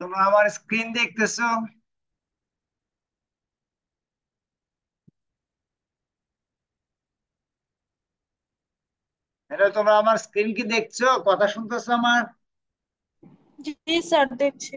তোমরা আমার স্ক্রিন দেখতেছো? হ্যালো, তোমরা আমার স্ক্রিন কি দেখছো? কথা শুনতেছো আমার? জি স্যার, দেখছি।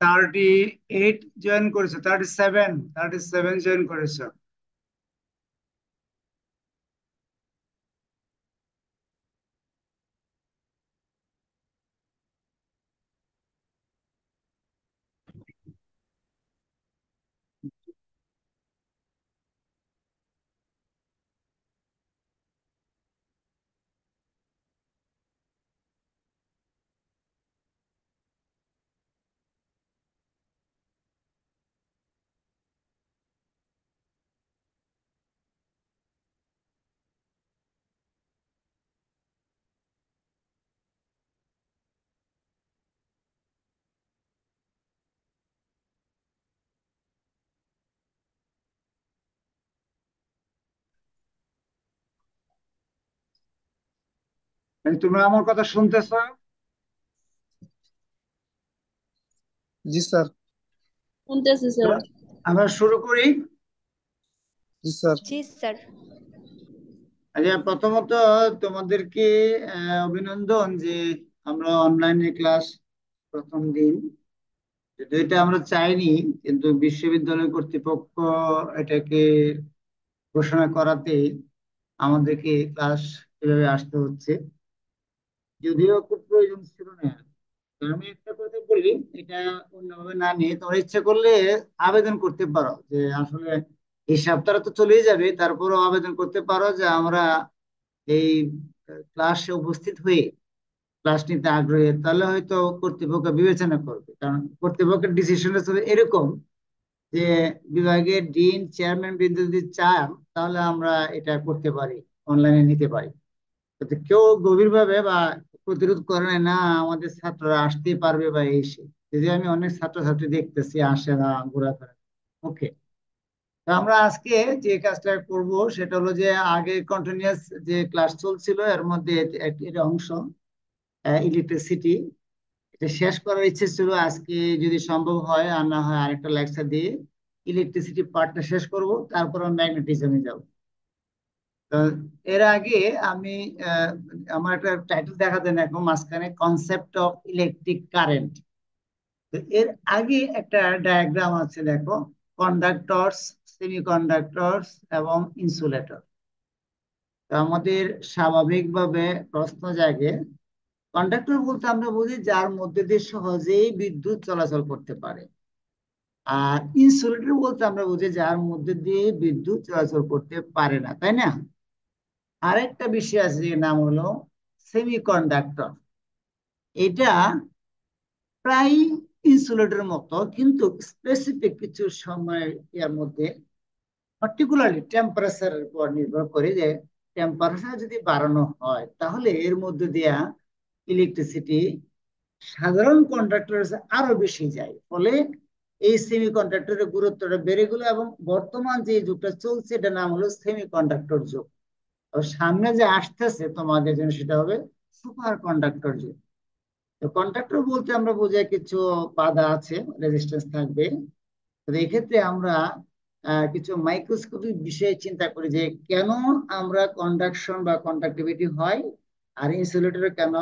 থার্টি এইট জয়েন করেছো, 37, 37 জয়েন করেছো। তোমরা আমার কথা শুনতেছো? জি স্যার। শুনতেছি স্যার। আমরা শুরু করি। জি স্যার। জি স্যার। আচ্ছা, প্রথমত তোমাদেরকে অভিনন্দন যে আমরা অনলাইনে ক্লাস প্রথম দিন, যদিও এটা আমরা চাইনি, কিন্তু বিশ্ববিদ্যালয় কর্তৃপক্ষ এটাকে ঘোষণা করাতে আমাদেরকে ক্লাস এভাবে আসতে হচ্ছে, যদিও খুব প্রয়োজন ছিল না। তো আমি একটা কথা বলি, এটা অন্যভাবে না নিয়ে তোমরা ইচ্ছে করলে আবেদন করতে পারো যে আসলে এই সপ্তাহটা তো চলেই যাবে, তারপরও আবেদন করতে পারো যে আমরা এই ক্লাসে উপস্থিত হয়ে ক্লাস নিতে আগ্রহী। তাহলে হয়তো কর্তৃপক্ষ বিবেচনা করবে, কারণ কর্তৃপক্ষের ডিসিশন আসলে এরকম যে বিভাগের ডিন চেয়ারম্যান বৃন্দ যদি চান তাহলে আমরা এটা করতে পারি, অনলাইনে নিতে পারি। তো কেউ গভীরভাবে বা প্রতিরোধ করে না আমাদের ছাত্ররা আসতেই পারবে বা এই সে। যদি আমি অনেক ছাত্রছাত্রী দেখতেছি আসে না, ঘোরাফেরা। ওকে, তো আমরা আজকে যে কাজটা করব সেটা হলো যে আগে কন্টিনিউয়াস যে ক্লাস চলছিল এর মধ্যে এর অংশ ইলেকট্রিসিটি, এটা শেষ করার ইচ্ছে ছিল আজকে, যদি সম্ভব হয় আর না হয় আরেকটা লেকচার দিয়ে ইলেকট্রিসিটি পার্টটা শেষ করব, তারপর আমরা ম্যাগনেটিজমে যাব। তো এর আগে আমি আহ, আমার একটা টাইটেল দেখা দেন এখন মাঝখানে, কনসেপ্ট অফ ইলেকট্রিক কারেন্ট। তো এর আগে একটা ডায়াগ্রাম আছে দেখো, কন্ডাক্টরস, সেমিকন্ডাক্টরস এবং ইনসুলেটর। তো আমাদের স্বাভাবিকভাবে প্রশ্ন জাগে, কন্ডাক্টর বলতে আমরা বুঝি যার মধ্যে দিয়ে সহজেই বিদ্যুৎ চলাচল করতে পারে, আর ইনসুলেটর বলতে আমরা বুঝি যার মধ্যে দিয়ে বিদ্যুৎ চলাচল করতে পারে না, তাই না? আরেকটা বিষয় আছে যে নাম হলো সেমিকন্ডাক্টর। এটা প্রায় ইনসুলেটরের মতো, কিন্তু স্পেসিফিক কিছু সময় এর মধ্যে পার্টিকুলারলি টেম্পারেচারের উপর নির্ভর করে, যে টেম্পারেচার যদি বাড়ানো হয় তাহলে এর মধ্যে দিয়া ইলেকট্রিসিটি সাধারণ কন্ডাক্টরের আরো বেশি যায়, ফলে এই সেমি কন্ডাক্টরের গুরুত্বটা বেড়ে গেল। এবং বর্তমান যে যুগটা চলছে এটার নাম হলো সেমি কন্ডাক্টর যুগ। আর সামনে যে আসতেছে তোমাদের জন্য সেটা হবে সুপার কন্ডাক্টর যুগ। তো কন্ডাক্টর বলতে আমরা বোঝাই কিছু বাধা আছে, রেজিস্ট্যান্স থাকবে। তো এক্ষেত্রে আমরা কিছু মাইক্রোস্কোপিক বিষয়ে চিন্তা করি যে কেন আমরা কন্ডাকশন বা কন্ডাক্টিভিটি হয়, আর ইনসুলেটরে কেন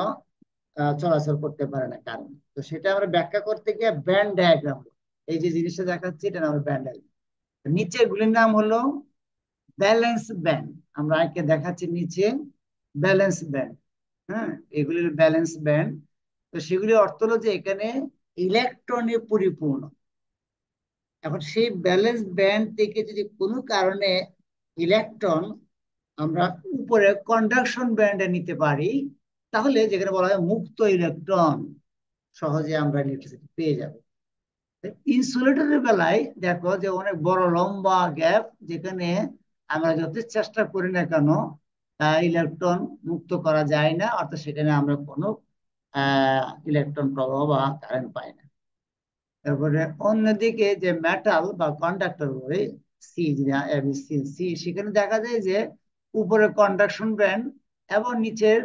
চলাচল করতে পারে না কারণ। তো সেটা আমরা ব্যাখ্যা করতে গিয়ে ব্যান্ড ডায়াগ্রাম, এই যে জিনিসটা দেখাচ্ছি এটা নাম ব্যান্ড ডায়াগ্রাম। নিচে এগুলির নাম হলো ব্যালেন্স ব্যান্ড। আমরা একে দেখাচ্ছি নিচে ব্যালেন্স ব্যান্ড। হ্যাঁ, এগুলির ব্যালেন্স ব্যান্ড। তো সেগুলি অর্থ হলো যে এখানে ইলেকট্রনে পরিপূর্ণ। এখন সেই ব্যালেন্স ব্যান্ড থেকে যদি কোনো কারণে ইলেকট্রন আমরা উপরে কন্ডাকশন ব্যান্ডে নিতে পারি, তাহলে যেখানে বলা হয় মুক্ত ইলেকট্রন, সহজে আমরা ইলেকট্রিসিটি পেয়ে যাব। ইনসুলেটরের বেলায় দেখো যে অনেক বড় লম্বা গ্যাপ, যেখানে আমরা যত চেষ্টা করি না কেন ইলেকট্রন মুক্ত করা যায় না, অর্থাৎ সেখানে আমরা কোনো ইলেকট্রন প্রবাহ বা কারেন্ট পাই না। তারপরে অন্যদিকে যে মেটাল বা কন্ডাক্টর বলে সি, সি, সেখানে দেখা যায় যে উপরে কন্ডাকশন ব্যান্ড এবং নিচের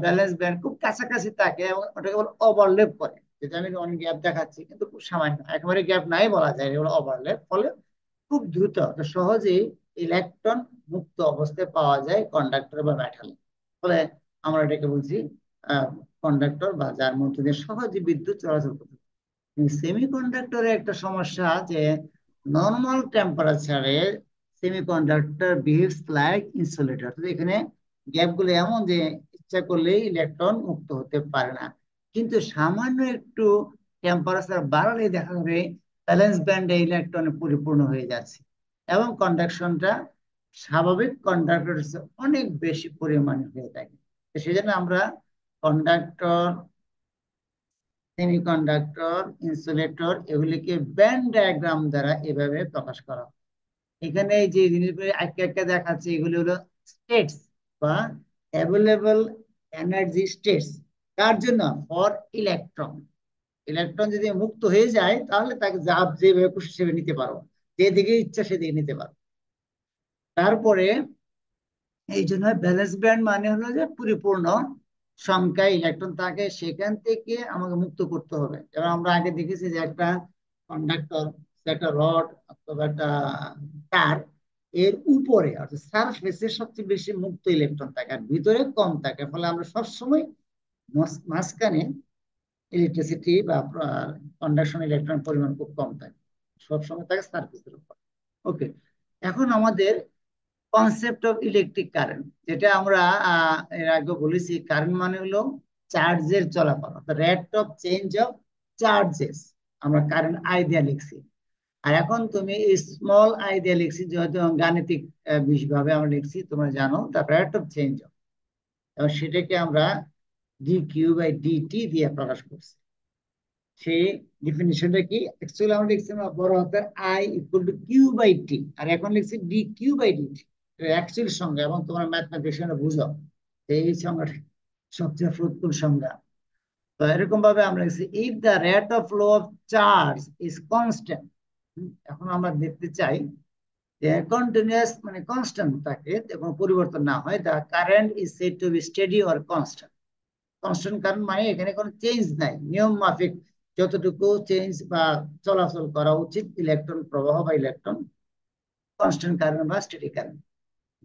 ব্যালেন্স ব্যান্ড খুব কাছাকাছি থাকে এবং ওটাকে বলে ওভারল্যাপ করে। যেটা আমি অনেক গ্যাপ দেখাচ্ছি কিন্তু খুব সামান্য, একেবারে গ্যাপ নাই বলা যায়, এগুলো ওভারল্যাপ, ফলে খুব দ্রুত সহজেই ইলেকট্রন মুক্ত অবস্থায় পাওয়া যায় কন্ডাক্টর বা মেটালে। ফলে আমরা এটাকে বলছি কন্ডাক্টর, বা যার মধ্যে দিয়ে সহজে বিদ্যুৎ চলাচল করতে। সেমিকন্ডাক্টরে একটা সমস্যা যে নর্মাল টেম্পারেচারে সেমিকন্ডাক্টর বিহেভস লাইক ইনসুলেটর। এখানে গ্যাপগুলো এমন যে ইচ্ছা করলেই ইলেকট্রন মুক্ত হতে পারে না, কিন্তু সামান্য একটু টেম্পারেচার বাড়ালে দেখা যাবে ভ্যালেন্স ব্যান্ডে ইলেকট্রন পরিপূর্ণ হয়ে যাচ্ছে এবং কন্ডাকশনটা স্বাভাবিক কন্ডাক্টর অনেক বেশি পরিমাণে হয়ে থাকে। সেই জন্য আমরা কন্ডাক্টর, সেমিকন্ডাক্টর, ইনসুলেটর এগুলিকে ব্যান্ড ডায়াগ্রাম দ্বারা এভাবে প্রকাশ করা হয়। এখানে যে জিনিসগুলি একে একে দেখাচ্ছে এগুলি হলো স্টেটস বা অ্যাভেলেবল এনার্জি স্টেটস। তার জন্য ফর ইলেকট্রন, ইলেকট্রন যদি মুক্ত হয়ে যায় তাহলে তাকে যা যেভাবে খুশি সেভাবে নিতে পারো, যেদিকে ইচ্ছা সেদিকে নিতে পারো। তারপরে এই জন্য ব্যালেন্স ব্যান্ড মানে হলো যে পরিপূর্ণ সংখ্যায় ইলেকট্রন থাকে, সেখান থেকে আমাকে মুক্ত করতে হবে। যেমন আমরা আগে দেখেছি যে একটা কন্ডাক্টর, একটা রড অথবা একটা তার, এর উপরে অর্থাৎ সারফেসে সবচেয়ে বেশি মুক্ত ইলেকট্রন থাকে আর ভিতরে কম থাকে, ফলে আমরা সবসময় মাঝখানে ইলেকট্রিসিটি বা কন্ডাকশন ইলেকট্রন পরিমাণ খুব কম থাকে, সবসময় থাকে সারফেসের উপর। ওকে, এখন আমাদের কনসেপ্ট অফ ইলেকট্রিক কারেন্ট, যেটা আমরা এর আগে বলেছি, কারেন্ট মানে হলো চার্জের চলাফল, অর্থাৎ rate of change of charges. আমরা কারেন্ট আই দিয়ে লিখছি। আর এখন তুমি স্মল আই দিয়ে লিখছি, যেহেতু গাণিতিক ভাবে আমরা লিখছি, তোমরা জানো তার রেট অফ চেঞ্জ অফ, এবং সেটাকে আমরা ডি কিউ বাই ডিটি দিয়ে প্রকাশ করছি। সেই ডিফিনিশনটা কি, অ্যাকচুয়ালি আমরা লিখছি বড় হাতের I equal to Q by T, আর এখন লিখছি d Q by dT, actual সংজ্ঞা, এবং তোমার ম্যাথমেটিশিয়ানরা বুঝো এই সংজ্ঞাটা সবচেয়ে ফ্রুটফুল সংজ্ঞা। তো এরকম ভাবে আমরা লিখছি if the rate of flow of charge is constant. এখন আমরা দেখতে চাই যে কন্টিনিউয়াস মানে কনস্ট্যান্ট থাকে, কোনো পরিবর্তন না হয়, the current is said to be steady or constant. Constant current মানে এখানে কোনো চেঞ্জ নাই, নিয়ম মাফিক যতটুকু চেঞ্জ বা চলাচল করা উচিত ইলেকট্রন প্রবাহ বা ইলেকট্রন, কনস্ট্যান্ট কারেন্ট বা steady current.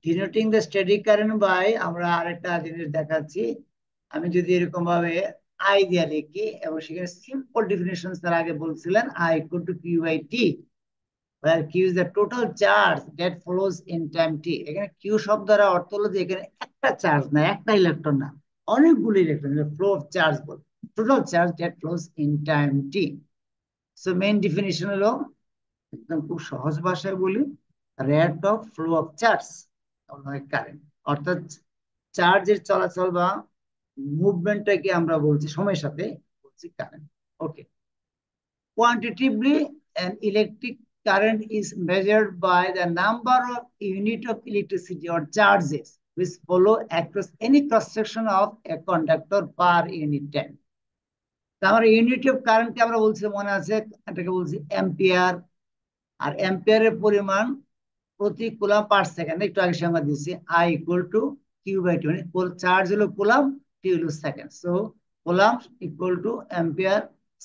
Denoting the steady current by, আমরা আরেকটা জিনিস দেখাচ্ছি, আমি যদি এরকম ভাবে আই দিয়ে লিখি এবং সেখানে সিম্পল ডেফিনিশন তার আগে বলছিলেন I equal to Q by T, where q is the total charge that flows in time t। এখানে q শব্দের অর্থ হলো যে এখানে একটা চার্জ না, একটা ইলেকট্রন না, অনেকগুলো electron, flow of charge ball, total charge that flows in time t। So main definition হলো, একদম খুব সহজ ভাষায় বলি, rate of flow of charge current, অর্থাৎ চার্জের চলাচল বা মুভমেন্টটাকে আমরা বলছি সময়ের সাথে বলছি current. Okay, quantitatively an electric current is measured by the number of unit of electricity or charges which follow across any cross section of a conductor per unit time। আমরা ইউনিট অফ কারেন্টকে আমরা বলছি, মনে আছে, এটাকে বলছি ampere, আর অ্যাম্পিয়ারের পরিমাণ প্রতি কুলাম পার সেকেন্ড, একটু আগে সংজ্ঞা দিয়েছি, I equal to Q by T, মানে চার্জ হলো কুলাম, টি হলো second, so coulomb equal to ampere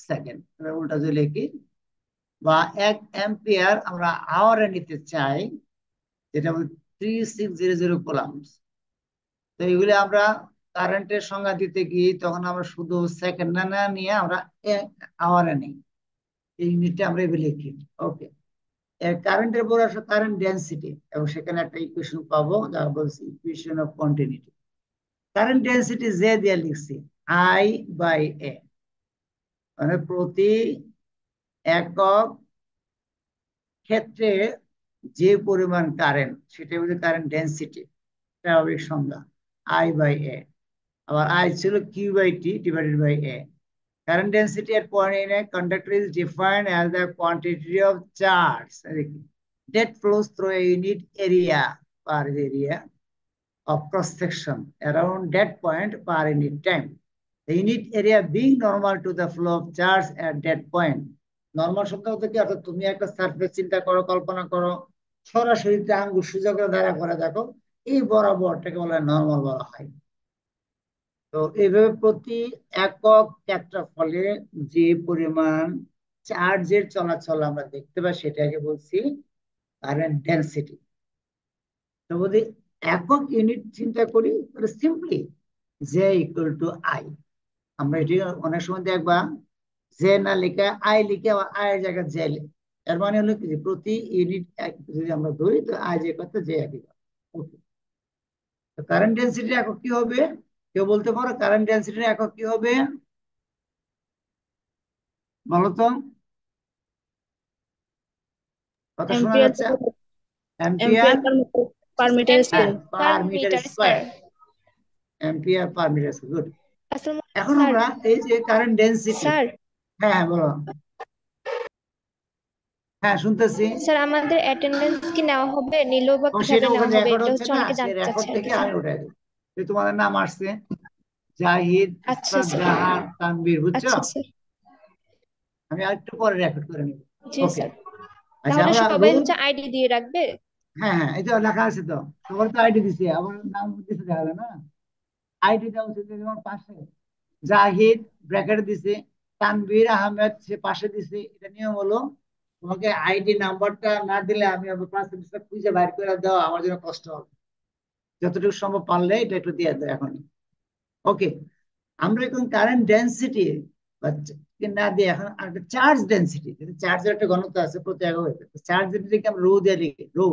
second. উল্টা যদি লিখি, বা 1 অ্যাম্পিয়ার আমরা আওয়ারে নিতে চাই, যেটা 3600 কুলাম্বস। তো এগুলি আমরা কারেন্টের সংজ্ঞা দিতে গিয়ে তখন আমরা শুধু সেকেন্ড না নিয়ে আমরা আওয়ারে নেই, এই ইউনিটটা আমরা এভাবে লিখি। ওকে, কারেন্টের পর আসলে কারেন্ট ডেন্সিটি, এবং সেখানে একটা ইকুয়েশন পাবো যা বলছি equation of continuity. Current density যে দিয়ে লিখছি I/A, মানে প্রতি একক ক্ষেত্রে যে পরিমাণ কারেন্ট সেটা হচ্ছে কারেন্ট ডেন্সিটি, স্বাভাবিক সংজ্ঞা I/A। আবার I ছিল Q/T divided by A. Current density at point in a conductor is defined as the quantity of charge that flows through a unit area of cross section around that point per unit time. The unit area being normal to the flow of charge at that point. Normal শব্দ বলতে কি, অর্থাৎ তুমি একটা surface চিন্তা করো, কল্পনা করো, সরাসরি আঙ্গুল সোজা করে দাঁড়া করে দেখো, এই বরাবরটাকে বলা হয় নরমাল বলা হয়। তো এইভাবে প্রতি একক ক্ষেত্রফলে যে পরিমাণ চার্জের চলাচল আমরা দেখতে পাই সেটাকে বলছি কারেন্ট ডেনসিটি। তো যদি একক ইউনিট চিন্তা করি তাহলে simply J equal to I. আমরা এটি অনেক সময় দেখবা জে না লিখে আই লিখে আবার আই এর জায়গায় জে লিখে, এর মানে হলো কি প্রতি ইউনিট যদি আমরা ধরি তো আই যে কথা জে একই। ওকে, তো কারেন্ট ডেনসিটির একক কি হবে? কেউ বলতে পারো কারেন্ট ডেনসিটির একক কি হবে? বলো তো, কথা শোনা এম্পিয়ার যাচ্ছে? এম্পিয়ার অ্যাম্পিয়ার, পার মিটার হ্যাঁ, square. Per metre square, ampere per metre square. Good. এখন স্যার আমরা এই যে কারেন্ট ডেনসিটি, স্যার হ্যাঁ হ্যাঁ বলো, হ্যাঁ শুনতেছি। স্যার আমাদের অ্যাটেন্ডেন্স কি নেওয়া হবে, নিলেও বা ও কিভাবে সেটা নেওয়া ওখানে হবে, রেকর্ড এটা হচ্ছে হচ্ছে না, অনেকে সেই জানতে রেকর্ড চাচ্ছে আর কি থেকে স্যার। আমি উঠাই দিই। যে তোমাদের নাম আসছে জাহিদ, আচ্ছা ইসরাত স্যার, জাহান, তানবীর, বুঝছো? আচ্ছা স্যার, আমি আরেকটু পরে রেকর্ড করে নিব। জি ওকে, স্যার। আচ্ছা তাহলে আমরা সবাই রুল, হচ্ছে আইডি দিয়ে রাখবে। হ্যাঁ হ্যাঁ এই তো লেখা আছে তো, সবার তো আইডি দিছে, আমার নাম দিছে দেখা যায় না, আইডি দেওয়া উচিত। যেমন পাশে জাহিদ ব্র্যাকেট দিছে, তানভীর আহমেদ সে পাশে দিছে। এটা নিয়ম হলো তোমাকে আইডি নাম্বারটা না দিলে আমি আবার পাশে খুঁজে বাইর করে দেওয়া আমার জন্য কষ্ট হবে। যতটুকু সম্ভব পারলে এটা একটু দিয়ে দেয় এখন। ওকে, আমরা এখন কারেন্ট ডেনসিটি না দিয়ে এখন চার্জ ডেনসিটি, চার্জের একটা ঘনত্ব আছে প্রতি একক, চার্জ ডেনসিটিকে আমরা রো দিয়ে লিখি, রো।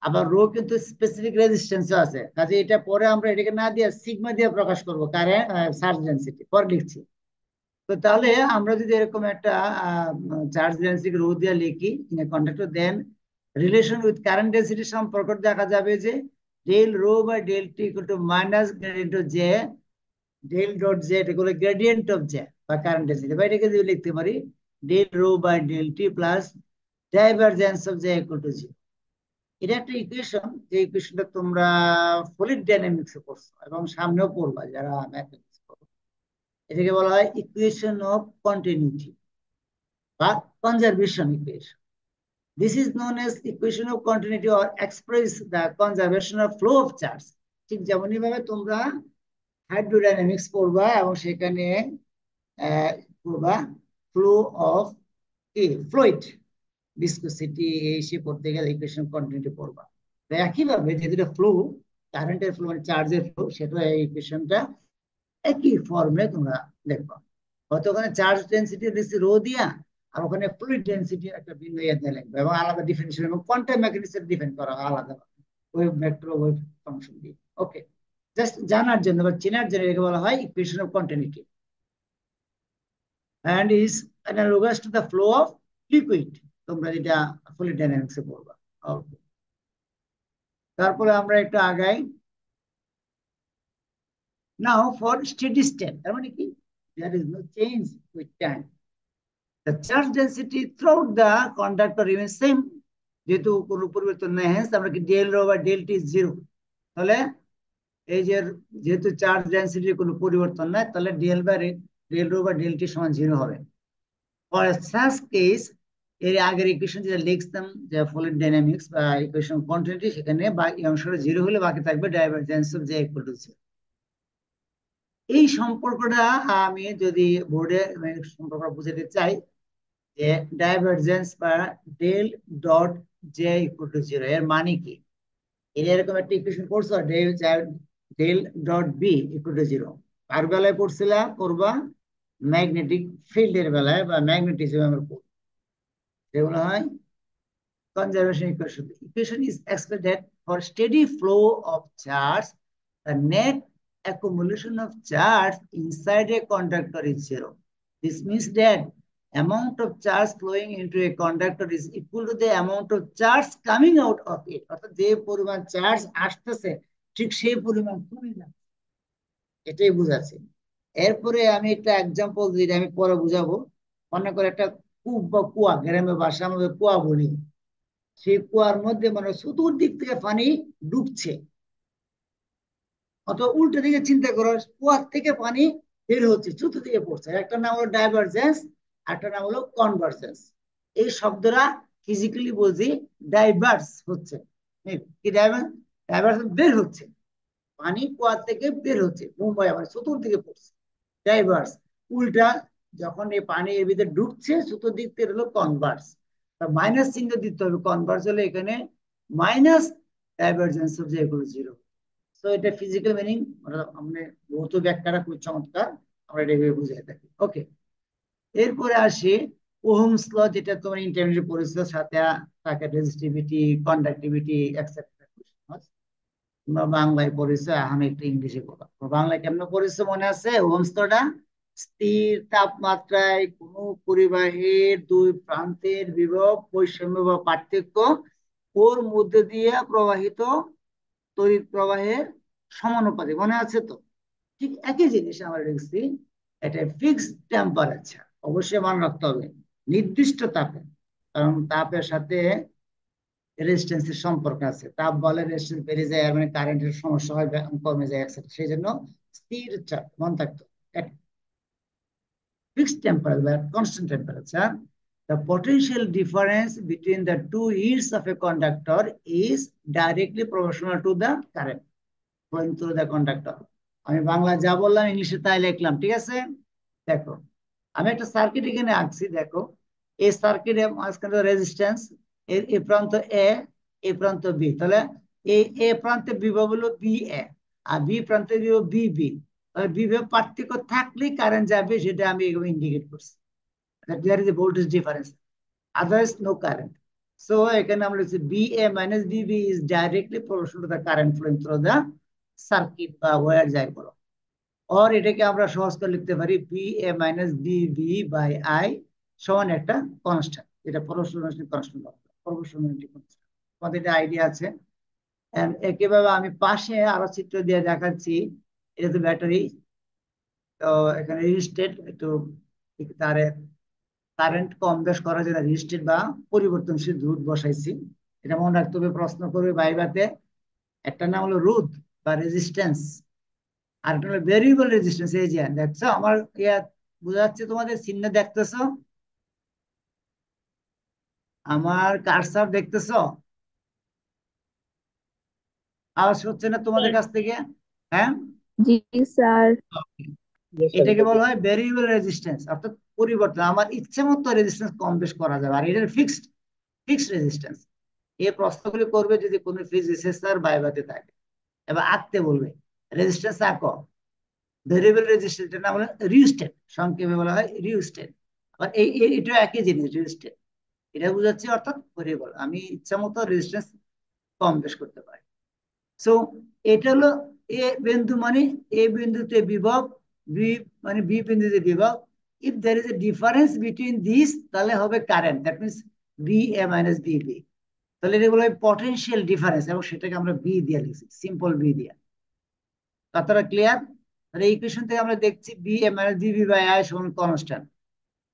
আবার রো কিন্তু স্পেসিফিক রেজিস্ট্যান্সও আছে, কাজে এটা পরে আমরা এটাকে না দিয়ে সিগমা দিয়ে প্রকাশ করবো কারেন্ট চার্জ ডেনসিটি, পরে লিখছি। তো তাহলে আমরা যদি এরকম একটা চার্জ ডেনসিটি রো দিয়ে লিখি in a conductor, then relation with current density সম্পর্ক দেখা যাবে যে del rho by del t equal to minus gradient of J del dot J, এটা হলো গ্রেডিয়েন্ট অফ জে বা কারেন্ট ডেনসিটি, বা এটাকে যদি লিখতে পারি del rho by del t plus divergence of J equal to zero. এটা একটা ইকুয়েশন, যে ইকুয়েশনটা তোমরা ফ্লুইড ডাইনামিক্সে পড়ছো এবং সামনেও পড়বা যারা ম্যাথমেটিক্স পড়ো। এটাকে বলা হয় ইকুয়েশন অফ কন্টিনিউটি বা conservation equation. This is known as equation of continuity or express the conservation of flow of charge. ঠিক যেমনই ভাবে তোমরা হাইড্রোডাইনামিক্স পড়বা এবং সেখানে পড়বা ফ্লো অফ ফ্লুইড, ভিসকোসিটি, এই সে পড়তে গেলে ইকুয়েশন কন্টিনিউটি পড়বা। তো একইভাবে যেটা ফ্লো, কারেন্টের ফ্লো মানে চার্জের ফ্লো, সেটা এই ইকুয়েশনটা একই ফর্মে তোমরা দেখবা। হয়তো ওখানে চার্জ ডেনসিটি দিচ্ছি রো দিয়া, আর ওখানে ফ্লুইড ডেনসিটি একটা ভিন্ন ইয়ে দিয়ে লিখবে এবং আলাদা ডিফারেন্সিয়েশন এবং কোয়ান্টাম মেকানিক্সের ডিফাইন করা আলাদা ওয়েভ ভেক্টর ওয়েভ ফাংশন দিয়ে। ওকে, জাস্ট জানার জন্য বা চেনার জন্য এটাকে বলা হয় equation of continuity and is analogous to the flow of liquid, তোমরা যেটা ফ্লুইড ডাইনামিক্সে পড়বা। ওকে, তারপরে আমরা একটু আগাই। নাও ফর স্টেডি স্টেট, তার মানে কি there is no change with time, the charge density throughout the conductor remains same, যেহেতু কোনো পরিবর্তন নেই, হ্যাঁ আমরা কি ডেল রো বা ডেল টি জিরো, তাহলে এই যে যেহেতু চার্জ ডেনসিটির কোনো পরিবর্তন নাই তাহলে ডেল রো বা ডেল টি সমান জিরো হবে। ফর সাচ কেস এর আগের ইকুয়েশন যেটা লিখতাম যে ফ্লুইড ডাইনামিক্স বা ইকুয়েশন কন্টিনিউটি, সেখানে এই অংশটা জিরো হলে বাকি থাকবে divergence of J equal to zero. এই সম্পর্কটা আমি যদি বোর্ডে সম্পর্কটা বুঝাতে চাই যে ডাইভারজেন্স বা del dot J equal to zero, এর মানে কি? এরকম একটা ইকুয়েশন করছো, del dot B equal to 0। কার বেলায় পড়ছিলাম করবা? ম্যাগনেটিক ফিল্ডের বেলায় বা ম্যাগনেটিজম আমরা পড়ব, যেগুলো হয় conservation equation. The equation is expressed that for steady flow of charge, the net accumulation of charge inside a conductor is 0. This means that amount of charge flowing into a conductor is equal to the amount of charge coming out of it. অর্থাৎ যে পরিমাণ charge আসতেছে ঠিক সেই পরিমাণ কমে যাচ্ছে, এটাই বুঝাচ্ছে। এরপরে আমি একটা এক্সাম্পল যেটা আমি পরে বুঝাবো। মনে করে একটা কূপ বা কুয়া, গ্রামের ভাষা আমাদের কুয়া বলি। সেই কুয়ার মধ্যে মানে চতুর্দিক থেকে পানি ডুবছে, অথবা উল্টো দিকে চিন্তা করো, কুয়ার থেকে পানি বের হচ্ছে, চতুর্দিকে পড়ছে। একটা নাম হলো ডাইভারজেন্স, একটা নাম হলো কনভার্জেন্স। এই শব্দরা ফিজিক্যালি বুঝি ডাইভার্স হচ্ছে, কি ডাইভার্স বের হচ্ছে, পানি কুয়ার থেকে বের হচ্ছে, মুম্বাই আবার চতুর্দিকে পড়ছে, ডাইভার্স। উল্টা যখন এই পানি এর ভিতরে ঢুকছে চতুর্দিক থেকে হলো কনভার্স। মাইনাস চিহ্ন দিতে হবে, কনভার্স হলে এখানে মাইনাস ডাইভারজেন্স অফ যেগুলো 0। তো এটা ফিজিক্যাল মিনিং, আমরা ভৌত ব্যাখ্যাটা খুব চমৎকার, আমরা এটা এভাবে বুঝাই থাকি। ওকে, এরপরে আসি ওহমস ল, যেটা তোমার ইন্টারমিডিয়েট পড়েছিল, সাথে থাকে রেজিস্টিভিটি, কন্ডাক্টিভিটি এটসেট্রা। তোমরা বাংলায় পড়েছো, আমি একটু ইংলিশে বলবো। বাংলায় কেমন পড়েছো মনে আছে? ওহমস লটা, স্থির তাপমাত্রায় কোন পরিবাহীর দুই প্রান্তের বিভব বৈষম্য বা পার্থক্য ওর মধ্যে দিয়ে প্রবাহিত তড়িৎ প্রবাহের সমানুপাতিক। মনে আছে তো? ঠিক একই জিনিস আমরা দেখছি। এটা ফিক্সড টেম্পারেচার, অবশ্যই মনে রাখতে হবে নির্দিষ্ট তাপে, কারণ তাপের সাথে রেজিস্ট্যান্সের সম্পর্ক আছে। তাপ বলে রেজিস্ট্যান্স বেড়ে যায়, আর মানে কারেন্টের সমস্যা হয়, কমে যায়, এক্সেট্রা। সেই জন্য স্থির চাপ মনে থাকতো, fixed temperature, constant temperature. The potential difference between the two ends of a conductor is directly proportional to the current flowing through the conductor. আমি বাংলা যা বললাম ইংলিশে তাই লিখলাম, ঠিক আছে? দেখো, আমি একটা সার্কিট এখানে আঁকছি। দেখো, এই সার্কিটে মাঝখানে রেজিস্ট্যান্স, এ প্রান্ত এ, এ প্রান্ত বি। তাহলে এই এ প্রান্তে বিভব হলো বি এ, আর বি প্রান্তে বিভব বি বি। বিভব পার্থক্য থাকলেই কারেন্ট যাবে, সেটা আমি এভাবে ইন্ডিকেট করছি। There is a voltage difference, otherwise no current. So এখানে আমরা লিখছি BA minus BB is directly proportional to the current flowing through the circuit বা ওয়্যার যাই বলো। আর এটাকে আমরা সহজ করে লিখতে পারি BA minus BB by I সমান একটা কনস্ট্যান্ট, যেটা প্রপোর্শনালিটি কনস্ট্যান্ট, প্রপোর্শনালিটি কনস্ট্যান্ট। তোমাদের এটা আইডিয়া আছে? এন্ড একইভাবে আমি পাশে আরো চিত্র দিয়ে দেখাচ্ছি। এটা তো ব্যাটারি, তো এখানে রেজিস্টেড, একটু তারে কারেন্ট কম বেশ করার জন্য রেজিস্টেড বা পরিবর্তনশীল রোধ বসাইছি। এটা মনে রাখতে হবে, প্রশ্ন করবে ভাইভাতে। একটা নাম হলো রোধ বা রেজিস্ট্যান্স, আর একটা হলো ভেরিয়েবল রেজিস্ট্যান্স। এই যে দেখছো আমার ইয়া বোঝা যাচ্ছে, তোমাদের চিহ্ন দেখতেছো, আমার কারসার দেখতেছো? আওয়াজ হচ্ছে না তোমাদের কাছ থেকে? হ্যাঁ, জি স্যার। এটাকে বলা হয় ভেরিয়েবল রেজিস্ট্যান্স, অর্থাৎ পরিবর্তন। আমার ইচ্ছে মতো রেজিস্ট্যান্স কম বেশ করা যাবে, আর এটার ফিক্সড রেজিস্ট্যান্স। এই প্রশ্নগুলি করবে যদি কোনো ফিজিক্সের স্যার বাইবাতে থাকে, এবার আঁকতে বলবে রেজিস্ট্যান্স আঁকো। ভেরিয়েবল রেজিস্ট্যান্স, এটার নাম হলো রিওস্ট্যাট, সংক্ষেপে বলা হয় রিওস্ট্যাট। আবার এটা একই জিনিস, রিওস্ট্যাট এটা বুঝাচ্ছে, অর্থাৎ ভেরিয়েবল, আমি ইচ্ছা মতো রেজিস্ট্যান্স কম বেশ করতে পারি। সো এটা হলো এ বিন্দু, মানে এ বিন্দুতে বিভব, বি মানে বি বিন্দুতে বিভব। If there is a difference between these, তাহলে হবে current, that means B A minus B B. তাহলে এটা বলা হয় পটেনশিয়াল ডিফারেন্স, এবং সেটাকে আমরা বি দিয়ে লিখছি, সিম্পল বি দিয়ে। কথাটা ক্লিয়ার? তাহলে এই ইকুয়েশন থেকে আমরা দেখছি B A minus B B by I সমান constant,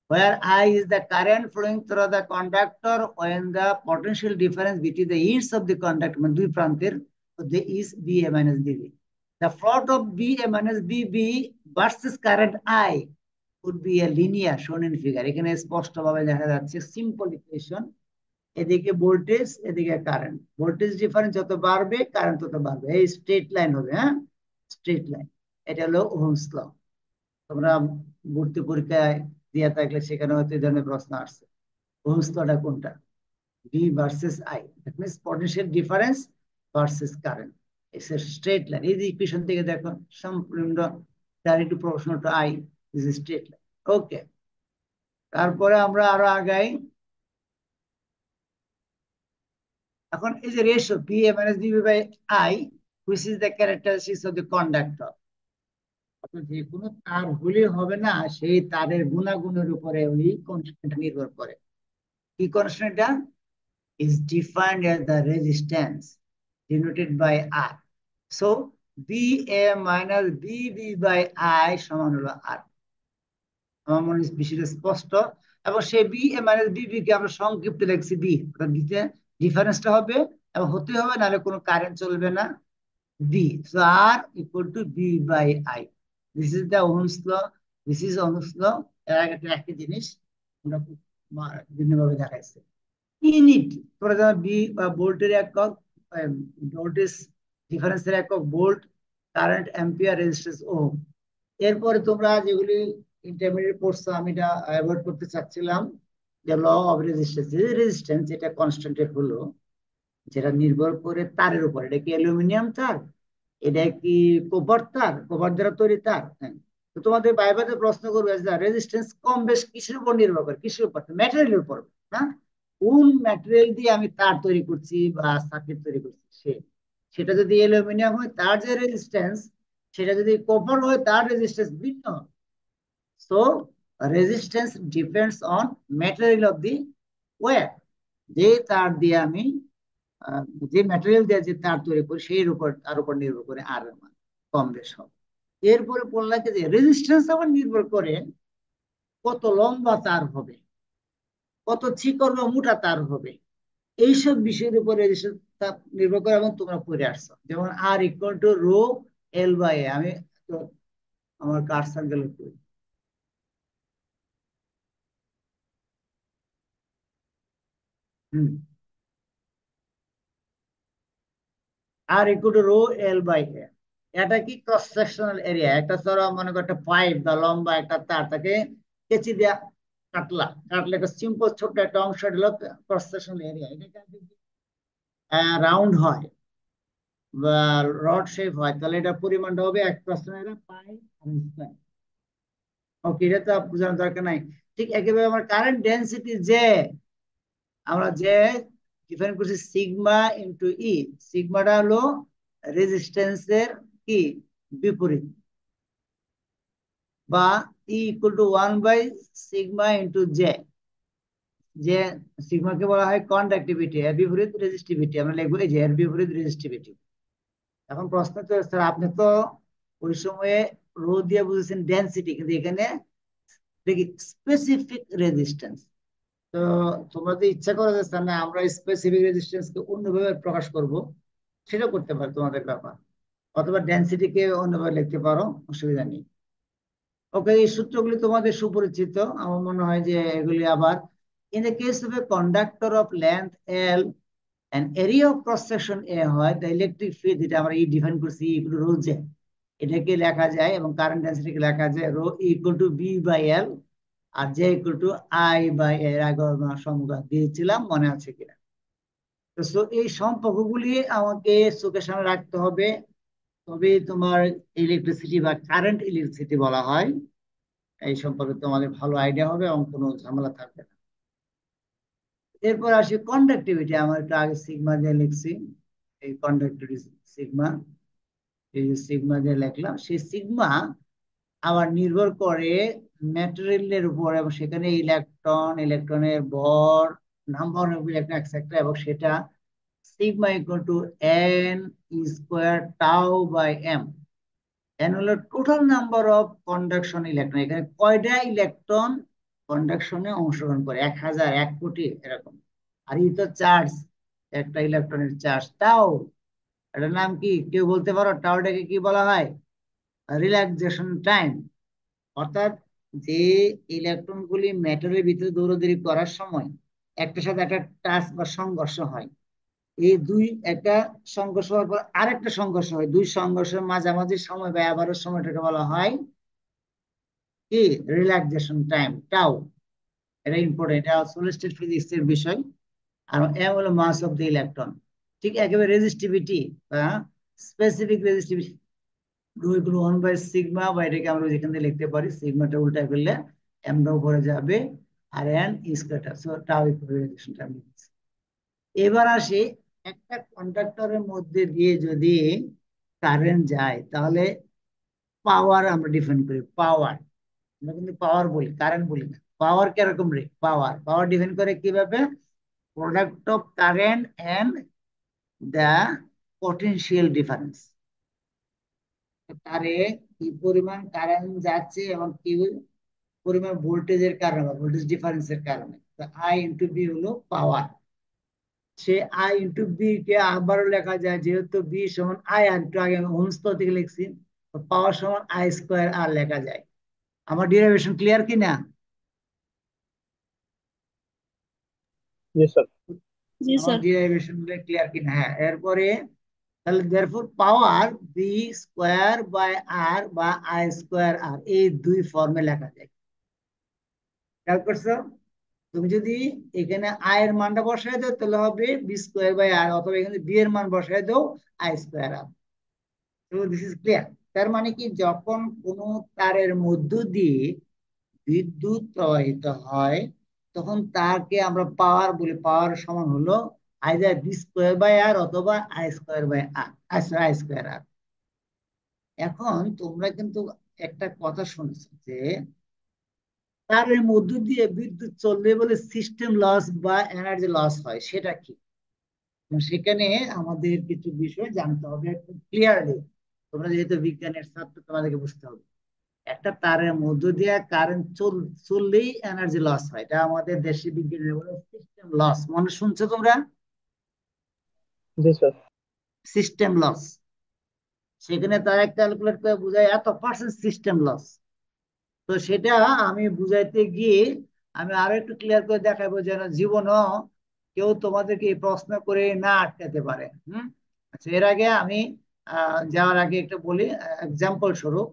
where I is the current flowing through the conductor when the potential difference between the ends of the conductor, মানে দুই প্রান্তের, is BA minus BB. The plot of BA minus BB versus current I would be a linear shown in figure. এখানে স্পষ্টভাবে দেখা যাচ্ছে, simple equation. এদিকে voltage, এদিকে current, voltage difference যত বাড়বে কারেন্ট তত বাড়বে, এই স্ট্রেট লাইন হবে। হ্যাঁ, স্ট্রেট লাইন। এটা হলো ওহমস ল। তোমরা ভর্তি পরীক্ষায় দিয়ে থাকলে সেখানে হয়তো এই ধরনের প্রশ্ন আসছে। ওহমস লটা কোনটা? B versus I, that means potential difference versus current. It's a straight line. এই যে ইকুয়েশন থেকে দেখো সম্পূর্ণ direct proportional to I, this is straight line. ওকে, তারপরে আমরা আরো আগাই। এখন এই যে ratio PA minus BB by I, which is the characteristics of the conductor. যে কোনো তার হলে হবে না, সেই তারের গুণাগুণের উপরে ওই কনস্ট্যান্ট নির্ভর করে। কি কনস্ট্যান্টটা? is defined as the resistance denoted by R. So BA minus BB by I সমান হলো R। আমার মনে হয় বিষয়টা স্পষ্ট। এবং সেই BA minus BB কে আমরা সংক্ষিপ্ত লিখছি B, অর্থাৎ ডিফারেন্সটা হবে এবং হতে হবে, নাহলে কোনো কারেন্ট চলবে না। B, so R equal to B by I. This is the Ohm's law. This is Ohm's law. এর আগে একই জিনিস আমরা ভিন্নভাবে দেখাইছি। ইউনিট, তোমরা জানো বি বা ভোল্টের একক, ভোল্টেজ ডিফারেন্সের একক volt, current ampere, resistance ohm. এরপরে তোমরা যেগুলি ইন্টারমিডিয়েট পড়ছো, আমি এটা অ্যাভয়েড করতে চাচ্ছিলাম, যে ল অফ রেজিস্ট্যান্স। রেজিস্ট্যান্স এটা কনস্ট্যান্ট হলো যেটা নির্ভর করে তারের উপর। এটা কি অ্যালুমিনিয়াম তার, এটা কি কপার তার, কপার দ্বারা তৈরি তার। হ্যাঁ, তো তোমাদের বাইবাতে প্রশ্ন করবে যে রেজিস্ট্যান্স কম বেশ কিসের উপর নির্ভর করে, কিসের উপর? ম্যাটেরিয়ালের উপর। হ্যাঁ, কোন ম্যাটেরিয়াল দিয়ে আমি তার তৈরি করছি বা সার্কিট তৈরি করছি, সেটা যদি অ্যালুমিনিয়াম হয় তার যে রেজিস্ট্যান্স, সেটা যদি কপার হয় তার রেজিস্ট্যান্স ভিন্ন। So resistance depends on material of the wire. যে তার দিয়ে আমি যে ম্যাটেরিয়াল দিয়ে যে তার তৈরি করি, সেই উপর তার উপর নির্ভর করে আর মান কম বেশ হবে। এরপরে বললাম যে রেজিস্ট্যান্স আবার নির্ভর করে কত লম্বা তার হবে, কত চিকন বা মোটা তার হবে, এইসব বিষয়ের উপর রেজিস্ট্যান্স নির্ভর করে। এবং তোমরা পড়ে আসছো, যেমন R equal to rho L by A। আমি তো আমার কার্সার গেল করি, R equal to rho L by A। এটা কি ক্রস সেকশনাল এরিয়া। একটা ধরো মনে করো একটা পাইপ বা লম্বা একটা তার, তাকে কেচি দিয়া কাটলে একটা সিম্পল ছোট্ট একটা অংশ হলো ক্রস সেকশনাল এরিয়া। এটা রাউন্ড হয় বা রড শেপ হয়, তাহলে এটা পরিমাণটা হবে 1% পাই আর স্কয়ার। ওকে, এটা তো বোঝানোর দরকার নাই। ঠিক একইভাবে আমার কারেন্ট ডেনসিটি যে, আমরা যে ডিফাইন করছি সিগমা ইনটু ই, সিগমাটা হলো রেজিস্ট্যান্সের কি বিপরীত, বা E equal to 1 by sigma into J. যে সিগমাকে বলা হয় কন্ডাক্টিভিটি, এর বিপরীত রেজিস্টিভিটি। আমরা লিখবো এই যে এর বিপরীত রেজিস্টিভিটি। এখন প্রশ্ন তো স্যার, আপনি তো ওই সময়ে রো দিয়ে বুঝেছেন ডেনসিটি, কিন্তু এখানে দেখি স্পেসিফিক রেজিস্ট্যান্স। তো তোমরা যদি ইচ্ছা করো যে স্যার না আমরা স্পেসিফিক রেজিস্ট্যান্সকে অন্যভাবে প্রকাশ করব, সেটা করতে পারো, তোমাদের ব্যাপার। অথবা ডেনসিটিকে অন্যভাবে লিখতে পারো, অসুবিধা নেই। ওকে, এই সূত্রগুলি তোমাদের সুপরিচিত আমার মনে হয় যে এগুলি আবার। In the case of a conductor of length L and area of cross section A হয়, the electric field, যেটা আমরা ডিফাইন করছি ইকুয়াল টু রো জে, এটাকে লেখা যায়, এবং কারেন্ট ডেনসিটিকে লেখা যায় rho equal to B by L আর J equal to I by এর আগে সংজ্ঞা দিয়েছিলাম, মনে আছে কিনা? তো এই সম্পর্কগুলি আমাকে চোখের সামনে রাখতে হবে, তবে তোমার ইলেকট্রিসিটি বা কারেন্ট ইলেকট্রিসিটি বলা হয়। এই সম্পর্কে তোমাদের ভালো আইডিয়া হবে এবং কোনো ঝামেলা থাকবে না। এরপর আসি কন্ডাক্টিভিটি। আমার একটু আগে সিগমা দিয়ে লিখছি, এই কন্ডাক্টিভিটি সিগমা, এই যে সিগমা দিয়ে লিখলাম, সেই সিগমা আবার নির্ভর করে ম্যাটেরিয়ালের উপর, এবং সেখানে ইলেকট্রনের ভর, নাম্বার অফ ইলেকট্রন এটসেট্রা, এবং সেটা sigma equal to n square tau by m। n হলো total number of conduction electron, এখানে কয়টা ইলেকট্রন কন্ডাকশনে অংশগ্রহণ করে, 1000, 1 কোটি এরকম। আর এই তো চার্জ, একটা ইলেকট্রনের চার্জ টাউ, এটার নাম কি কেউ বলতে পারো? টাউটাকে কি বলা হয়? Relaxation time. অর্থাৎ যে ইলেকট্রন গুলি ম্যাটারের ভিতরে দৌড়াদৌড়ি করার সময় একটার সাথে একটা টাচ বা সংঘর্ষ হয়, এই দুই একটা সংঘর্ষ হওয়ার পর আরেকটা সংঘর্ষ হয়, দুই সংঘর্ষের মাঝামাঝি সময় বা অ্যাভারেজ সময়টাকে বলা হয় কি রিল্যাক্সেশন টাইম, টাউ। এটা ইম্পর্টেন্ট, এটা সলিড স্টেট ফিজিক্স এর বিষয়। আর এম হলো মাস অফ দ্য ইলেকট্রন। ঠিক একেবারে রেজিস্টিভিটি বা স্পেসিফিক রেজিস্টিভিটি রো ইকুয়াল 1/σ, বা এটাকে আমরা যেখান থেকে লিখতে পারি সিগমাটা উল্টায় ফেললে এমটা উপরে যাবে আর এন স্কয়ারটা, সো টাউ ইকুইভ্যালেন্সটা আমি লিখছি। এবার আসি, একটা কন্ডাক্টরের মধ্যে দিয়ে যদি কারেন্ট যায় তাহলে পাওয়ার আমরা ডিফাইন করি। পাওয়ার আমরা কিন্তু পাওয়ার বলি, কারেন্ট বলি না। পাওয়ার কিরকম রে? পাওয়ার পাওয়ার ডিফাইন করে কিভাবে? Product of current and the potential difference. তারে কি পরিমাণ কারেন্ট যাচ্ছে এবং কি পরিমাণ ভোল্টেজের কারণে বা ভোল্টেজ ডিফারেন্সের কারণে, আই ইন্টু বি হলো পাওয়ার। সে আই ইন্টু বি কে আবারও লেখা যায়, যেহেতু বি সমান আই, আর একটু আগে আমি ওহমস ল থেকে লিখছি, পাওয়ার সমান আই স্কোয়ার আর লেখা যায়। আমার ডিরাইভেশন ক্লিয়ার কি না? জি স্যার। জি আমার স্যার। ডিরাইভেশন ক্লিয়ার কি না? হ্যাঁ। এরপরে তাহলে therefore power B square by R বা আই স্কোয়ার আর, এই দুই ফর্মে লেখা যায়। খেয়াল করছো? তুমি যদি এখানে আই এর মানটা বসায় দাও তাহলে হবে বি স্কোয়ার বাই আর, অথবা এখানে বি এর মান বসায় দাও আই স্কোয়ার আর। তো দিস ইজ ক্লিয়ার। তার মানে কি, যখন কোনো তারের মধ্য দিয়ে বিদ্যুৎ প্রবাহিত হয় তখন তাকে আমরা পাওয়ার বলি। পাওয়ার সমান হলো either B square by R অথবা I square by R, I square R. এখন তোমরা কিন্তু একটা কথা শুনেছো যে তারের মধ্য দিয়ে বিদ্যুৎ চললে বলে সিস্টেম লস বা এনার্জি লস হয়, সেটা কি? সেখানে আমাদের কিছু বিষয় জানতে হবে খুব ক্লিয়ারলি। তোমরা যেহেতু বিজ্ঞানের ছাত্র, তোমাদেরকে বুঝতে হবে। একটা তারের মধ্য দিয়ে কারেন্ট চললেই এনার্জি লস হয়, এটা আমাদের দেশে বিজ্ঞানের বলে সিস্টেম লস। মনে শুনছো তোমরা? জি স্যার। System loss. সেখানে তারা ক্যালকুলেট করে বোঝায় এত পার্সেন্ট সিস্টেম লস। তো সেটা আমি বুঝাইতে গিয়ে আমি আরো একটু ক্লিয়ার করে দেখাবো, যেন জীবনও কেউ তোমাদেরকে এই প্রশ্ন করে না আটকাতে পারে। আচ্ছা, এর আগে আমি যাওয়ার আগে একটু বলি এক্সাম্পল স্বরূপ।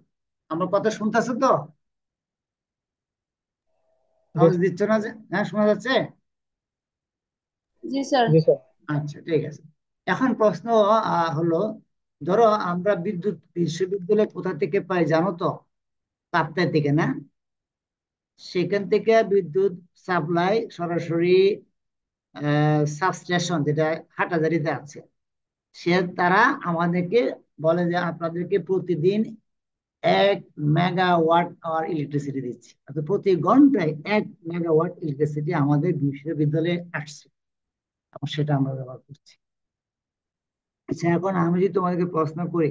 আমার কথা শুনতেছো তো? জি আওয়াজ দিচ্ছ না যে? হ্যাঁ, শোনা যাচ্ছে? জি স্যার। জি স্যার। আচ্ছা, ঠিক আছে। এখন প্রশ্ন হলো, ধরো আমরা বিদ্যুৎ বিশ্ববিদ্যালয় কোথা থেকে পাই জানো তো? কাপ্তাই থেকে, না? সেখান থেকে বিদ্যুৎ সাপ্লাই সরাসরি সাবস্টেশন, যেটা হাটাজারিতে আছে, সে তারা আমাদেরকে বলে যে আপনাদেরকে প্রতিদিন 1 মেগাওয়াট আওয়ার ইলেকট্রিসিটি দিচ্ছে, অর্থাৎ প্রতি ঘন্টায় 1 মেগাওয়াট ইলেকট্রিসিটি আমাদের বিশ্ববিদ্যালয়ে আসছে এবং সেটা আমরা ব্যবহার করছি। আচ্ছা, এখন আমি যদি তোমাদেরকে প্রশ্ন করি,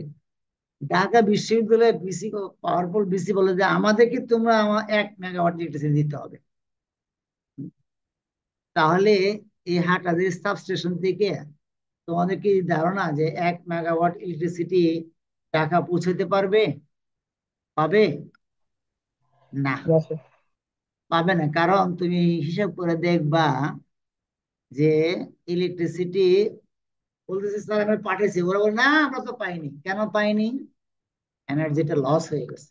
ঢাকা বিশ্ববিদ্যালয়ে বিসি পাওয়ারফুল বিসি বলে যে আমাদেরকে তোমরা আমার 1 মেগাওয়াট ইলেকট্রিসিটি দিতে হবে, তাহলে এই হাটাজারি সাবস্টেশন থেকে তোমাদের কি ধারণা যে 1 মেগাওয়াট ইলেকট্রিসিটি ঢাকা পৌঁছাতে পারবে? পাবে না, না স্যার। পাবে না। কারণ তুমি হিসাব করে দেখবা যে ইলেকট্রিসিটি বলতেছে স্যার আমরা পাঠিয়েছি, ওরা বলে না আমরা তো পাইনি। কেন পাইনি? এনার্জিটা লস হয়ে গেছে।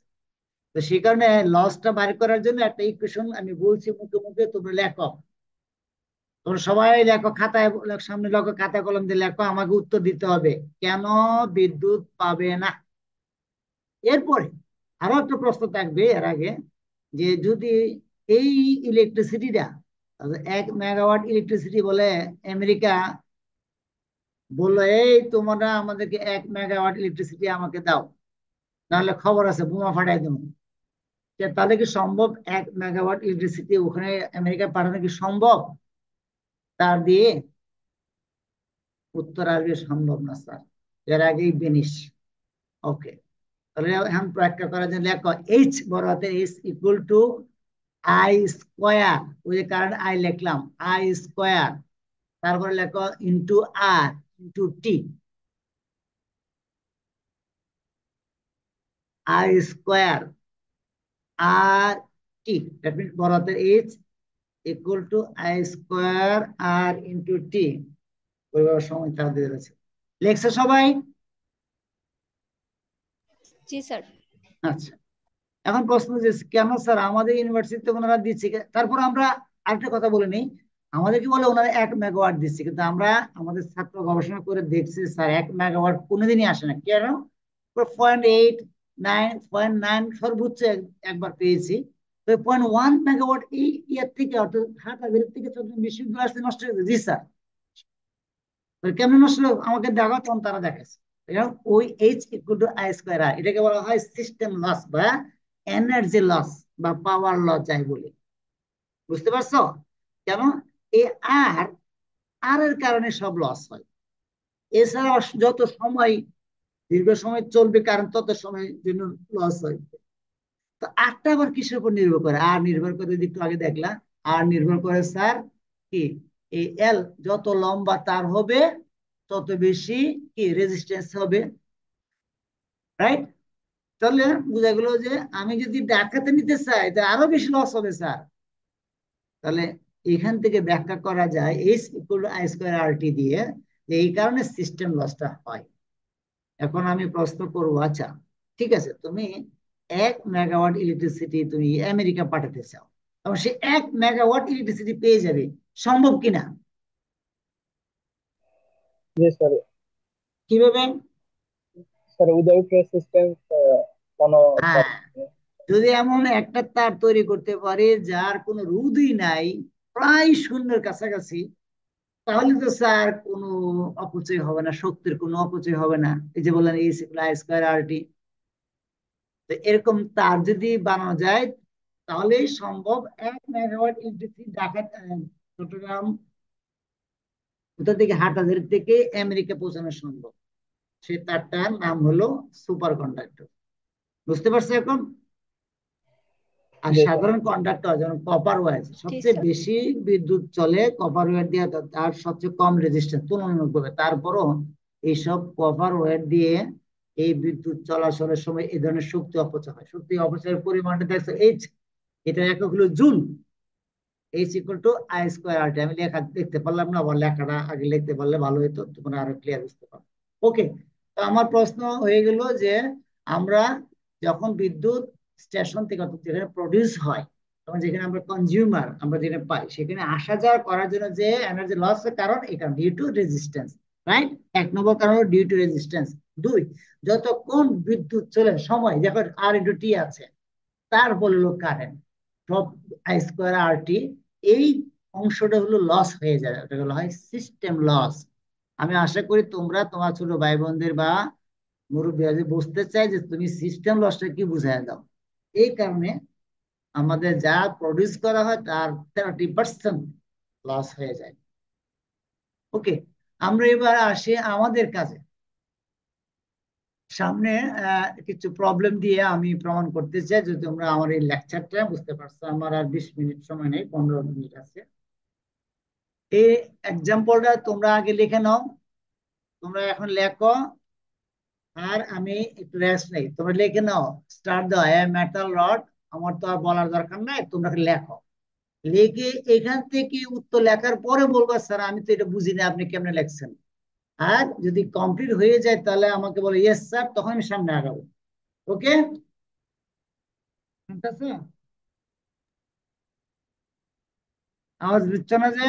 তো সেই কারণে লসটা বার করার জন্য একটা ইকুয়েশন আমি বলছি মুখে মুখে, তোমরা লেখো। তোমরা সবাই লেখো, খাতায় সামনে লেখো, খাতায় কলম দিয়ে লেখো, আমাকে উত্তর দিতে হবে কেন বিদ্যুৎ পাবে না। এরপরে আরো একটা প্রশ্ন থাকবে এর আগে, যে যদি এই ইলেকট্রিসিটিটা 1 মেগাওয়াট ইলেকট্রিসিটি বলে আমেরিকা বললো এই তোমরা আমাদেরকে 1 মেগাওয়াট ইলেকট্রিসিটি আমাকে দাও, তাহলে খবর আছে বোমা ফাটাই দেবো, তাহলে কি সম্ভব 1 মেগাওয়াট ইলেকট্রিসিটি ওখানে আমেরিকা পাঠানো কি সম্ভব তার দিয়ে? উত্তর আসবে সম্ভব না স্যার, এর আগেই বেনিশ। ওকে, তাহলে এখন ব্যাখ্যা করার জন্য লেখো এইচ, বড় হাতের H equal to I square, ওই যে কারণ আই লিখলাম আই স্কোয়ার, তারপরে লেখো into R into T. I square R T, that means বড় হাতের H equal to I square R into T. ওইভাবে সময় তাহলে দিয়ে দিয়েছে। লেখছে সবাই? জি স্যার। আচ্ছা, এখন প্রশ্ন যে কেন স্যার আমাদের ইউনিভার্সিটিতে ওনারা দিচ্ছে, তারপর আমরা আরেকটা কথা বলে নিই। আমাদেরকে বলে ওনারা 1 মেগাওয়াট দিচ্ছে, কিন্তু আমরা আমাদের ছাত্র গবেষণা করে দেখছি স্যার 1 মেগাওয়াট কোনোদিনই আসে না। কেন? 0.8, 9, 0.9 সর্বোচ্চ একবার পেয়েছি। তো 0.1 মেগাওয়াট এই ইয়ার থেকে, অর্থাৎ হাটাজারি থেকে চট্টগ্রাম বিশ্ববিদ্যালয় আসতে নষ্ট হয়েছে। জি স্যার। তো কেমন নষ্ট হলো আমাকে দেখো, তখন তারা দেখাচ্ছে। ওই H = I²R, এটাকে বলা হয় সিস্টেম লস বা এনার্জি লস বা পাওয়ার লস যাই বলি। বুঝতে পারছো? কেন? এই আর আর এর কারণে সব লস হয়। এছাড়া যত সময় দীর্ঘ সময় চলবে কারণ তত সময় জন্য লস হয়। তো আরটা আবার কিসের উপর নির্ভর করে? আর নির্ভর করে একটু আগে দেখলাম, আর নির্ভর করে স্যার কি, এই এল যত লম্বা তার হবে তত বেশি কি রেজিস্ট্যান্স হবে, রাইট? তাহলে বোঝা গেল যে আমি যদি ঢাকাতে নিতে চাই তাহলে আরো বেশি লস হবে স্যার। তাহলে এখান থেকে ব্যাখ্যা করা যায় H = I²RT দিয়ে, যে এই কারণে সিস্টেম লসটা হয়। এখন আমি প্রশ্ন করবো, আচ্ছা ঠিক আছে, তুমি 1 মেগাওয়াট ইলেকট্রিসিটি তুমি আমেরিকা পাঠাতে চাও, এবং সে 1 মেগাওয়াট ইলেকট্রিসিটি পেয়ে যাবে, সম্ভব কিনা? Yes, sir. কিভাবে? Sir, without resistance, কোনো হ্যাঁ, কারণ নেই। যদি এমন একটা তার তৈরি করতে পারে যার কোনো রোধই নাই, প্রায় শূন্যের কাছাকাছি, তাহলে তো স্যার কোনো অপচয় হবে না, শক্তির কোনো অপচয় হবে না। এই যে বললেন H = I²RT, তো এরকম তার যদি বানানো যায় তাহলেই সম্ভব 1 মেগাওয়াট ইলেকট্রিসিটি ঢাকা চট্টগ্রাম কোথা থেকে হাটাজারি থেকে আমেরিকা পৌঁছানো সম্ভব। সেই তারটার নাম হলো সুপার কন্ডাক্টর। বুঝতে পারছো এখন? আর Yes, sir. সাধারণ কন্ডাক্টর যেমন কপার ওয়্যার, জি সবচেয়ে স্যার। বেশি বিদ্যুৎ চলে কপার ওয়্যার দিয়ে, তার সবচেয়ে কম রেজিস্ট্যান্স তুলনামূলকভাবে। তারপরও এইসব কপার ওয়্যার দিয়ে এই বিদ্যুৎ চলাচলের সময় এই ধরনের শক্তি অপচয় হয়। শক্তি অপচয়ের পরিমাণটা দেখছো এইচ, এটা একক হলো জুল। H = I²RT। আমি লেখা দেখতে পারলাম না, আবার লেখাটা আগে লিখতে পারলে ভালো হতো, তোমরা আরো ক্লিয়ার বুঝতে পারো। ওকে, তো আমার প্রশ্ন হয়ে গেল যে আমরা যখন বিদ্যুৎ স্টেশন থেকে, অর্থাৎ যেখানে প্রডিউস হয়, তখন যেখানে আমরা কনজিউমার আমরা যেখানে পাই, সেখানে আসা যাওয়া করার জন্য যে এনার্জি লস এর কারণ, এই কারণ ডিউ টু রেজিস্ট্যান্স, রাইট? 1 নম্বর কারণ হলো ডিউ টু রেজিস্ট্যান্স। 2, যতক্ষণ বিদ্যুৎ চলে সময় যখন R × T আছে, তারপর হলো কারেন্ট, সব I²RT, এই অংশটা হলো লস হয়ে যায়, ওটা হলো হয় সিস্টেম লস। আমি আশা করি তোমরা তোমার ছোট ভাই বোনদের বা মুরব্বী বুঝতে চাই যে তুমি সিস্টেম লসটা কি বুঝাই দাও। এই কারণে আমাদের যা প্রডিউস করা হয় তার 30% লস হয়ে যায়। ওকে, আমরা এবার আসি আমাদের কাজে। সামনে কিছু প্রবলেম দিয়ে আমি প্রমাণ করতে চাই যে তোমরা আমার এই লেকচারটা বুঝতে পারছো। আমার আর 20 মিনিট সময় নেই, 15 মিনিট আছে। এই এক্সাম্পলটা তোমরা আগে লিখে নাও, তোমরা এখন লেখো, আর আমি একটু রেস্ট নেই। তোমরা লিখে নাও, স্টার্ট দাও, মেটাল রড। আমার তো আর বলার দরকার নাই, তোমরা লেখো। লিখে এখান থেকে উত্তর লেখার পরে বলবো স্যার আমি তো এটা বুঝি না, আপনি কেমনে লেখছেন। আর যদি কমপ্লিট হয়ে যায় তাহলে আমাকে বলো ইয়েস স্যার, তখন আমি সামনে আগাবো। ওকে, ঠিক আছে? আওয়াজ বুঝছো না যে?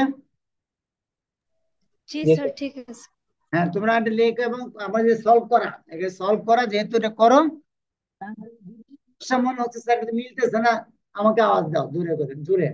জি Yes, স্যার, sir. ঠিক আছে। হ্যাঁ, তোমরা এটা লেখো এবং আমার যে সলভ করা, এটা সলভ করা যেহেতু এটা করো, মনে হচ্ছে স্যার এটা মিলতেছে না, আমাকে আওয়াজ দাও জোরে করে, জোরে।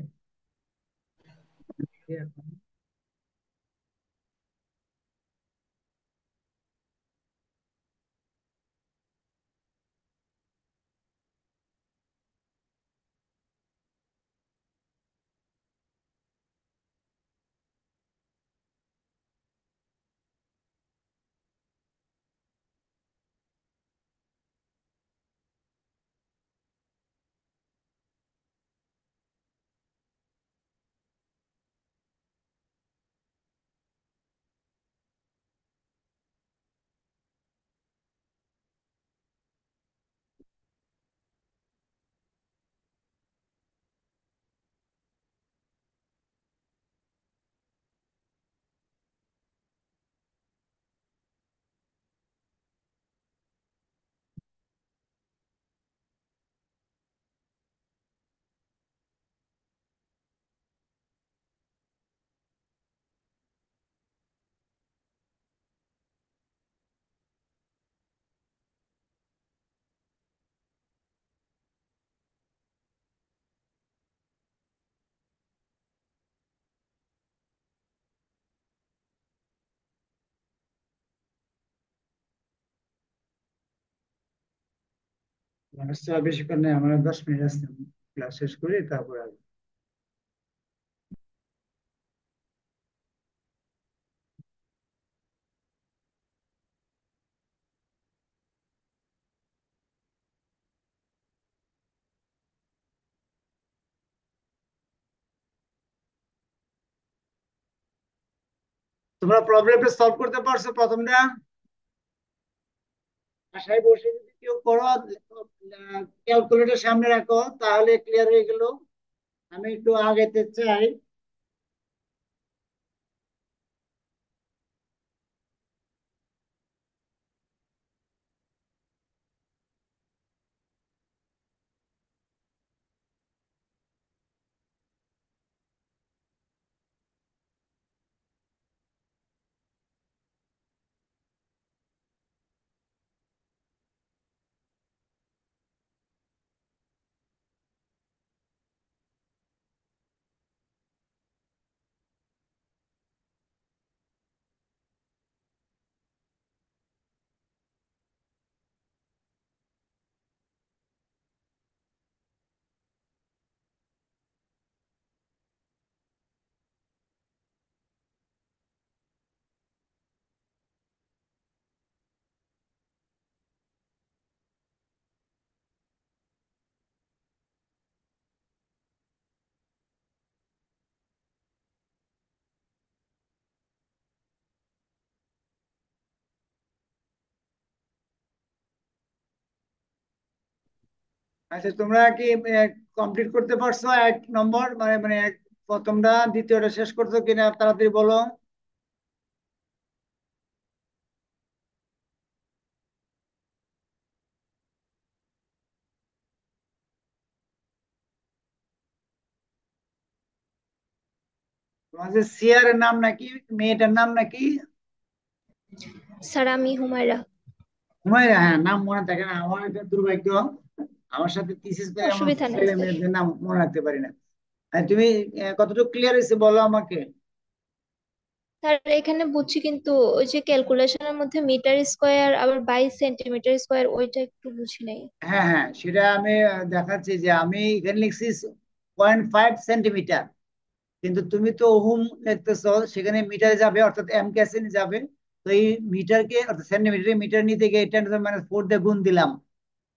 বেশিক্ষণ নেই, আমার 10 মিনিট আছে, ক্লাস শেষ করি তারপর আসবো। তোমরা প্রবলেমটা সলভ করতে পারছো প্রথমটা? বাসায় বসে যদি কেউ করো, ক্যালকুলেটর সামনে রাখো, তাহলে ক্লিয়ার হয়ে গেল। আমি একটু আগাইতে চাই। আচ্ছা, তোমরা কি কমপ্লিট করতে পারছো 1 নম্বর, মানে মানে প্রথমটা দ্বিতীয়টা শেষ করছো কিনা তাড়াতাড়ি বলো। তোমাদের সিয়ারের নাম নাকি, মেয়েটার নাম নাকি? স্যার আমি হুমায়রা। হুমায়রা, হ্যাঁ, নাম মনে থাকে না, আমার এটা দুর্ভাগ্য। আমার সাথে থিসিস করে আমার অসুবিধা নেই ছেলে স্যার। মেয়েদের নাম মনে রাখতে পারি না। আর তুমি কতটুকু ক্লিয়ার হয়েছে বলো আমাকে। স্যার এখানে বুঝছি, কিন্তু ওই যে ক্যালকুলেশনের মধ্যে মিটার স্কোয়ার আবার 22 সেন্টিমিটার স্কোয়ার ওইটা একটু বুঝি নাই। হ্যাঁ হ্যাঁ, সেটা আমি দেখাচ্ছি যে আমি এখানে লিখছি 0.5 সেন্টিমিটার, কিন্তু তুমি তো ওহম লিখতেছো, সেখানে মিটারে যাবে, অর্থাৎ এম ক্যাসে যাবে। তো এই মিটারকে অর্থাৎ সেন্টিমিটার, মিটার নিতে গিয়ে 10⁻⁴ দিয়ে গুণ দিলাম,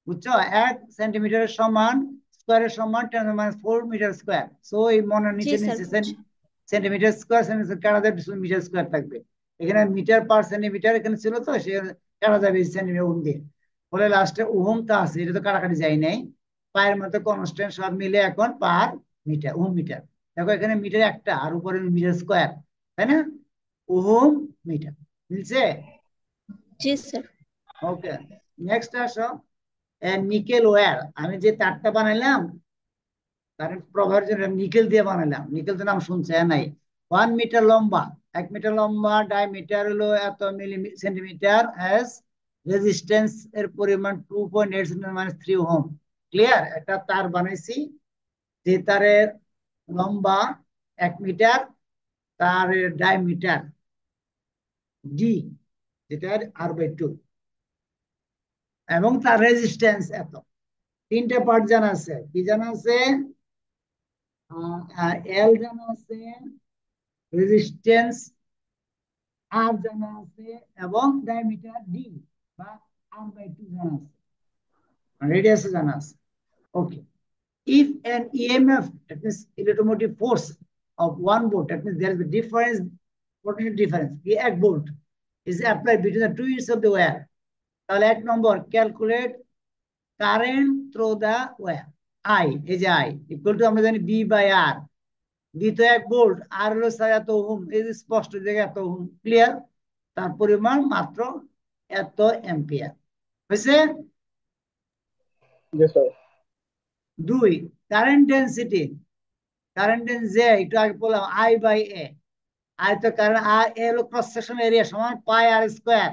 বুঝছো? 1 সেন্টিমিটারের সমান, স্কোয়ারের সমান 10⁻⁴ মিটার স্কোয়ার। সো এই মনে জি নিচে স্যার নিচে বুঝছি। সেন্টিমিটার স্কোয়ার, সেন্টিমিটার কাটা যাবে, মিটার স্কোয়ার থাকবে। এখানে মিটার পার সেন্টিমিটার এখানে ছিল, তো সে কাটা যাবে সেন্টিমিটার ওহম দিয়ে। ফলে লাস্টে ওহম তো আছে, এটা তো কাটাকাটি যায় নাই। পায়ের মতো কনস্ট্যান্ট সব মিলে এখন পার মিটার, ওহম মিটার। দেখো এখানে মিটার একটা, আর উপরে মিটার স্কোয়ার, তাই না? ওহম মিটার, মিলছে? জি স্যার। ওকে, নেক্সট আসো। নিকেল ওয়্যার, আমি যে তারটা বানাইলাম কারেন্ট প্রবাহের জন্য, নিকেল দিয়ে বানাইলাম। নিকেল তো নাম শুনছে নাই। 1 মিটার লম্বা, 1 মিটার লম্বা, ডায়ামিটার হলো এত সেন্টিমিটার, এস রেজিস্ট্যান্স এর পরিমাণ 2.8 × 10⁻³ ওহম। ক্লিয়ার? একটা তার বানাইছি, যে তারের লম্বা 1 মিটার, তার ডায়ামিটার ডি, যেটা R/2, এবং তার রেজিস্ট্যান্স এত। তিনটা পার্ট জানা আছে, কি জানা আছে? এল জানা আছে, রেজিস্ট্যান্স আর জানা আছে, এবং ডায়ামিটার ডি বা R/2 জানা আছে, রেডিয়াস জানা আছে। ওকে, if an EMF, that means electromotive force of 1 volt, that means there is a difference, potential difference, এক volt, is applied between the two ends of the wire, তাহলে 1 নম্বর, calculate current through the wire. I, এই যে I equal two আমরা জানি B/R। B তো 1 volt, আর হলো এত ওহম, এই যে স্পষ্ট জায়গায় এত ওহম, ক্লিয়ার? তার পরিমাণ মাত্র এত অ্যাম্পিয়ার। হয়েছে? জি sir. 2, current density. Current density একটু আগে বললাম I/A। আই তো কারেন্ট, আর এ হলো ক্রস সেকশন এরিয়া সমান পাই আর স্কোয়ার,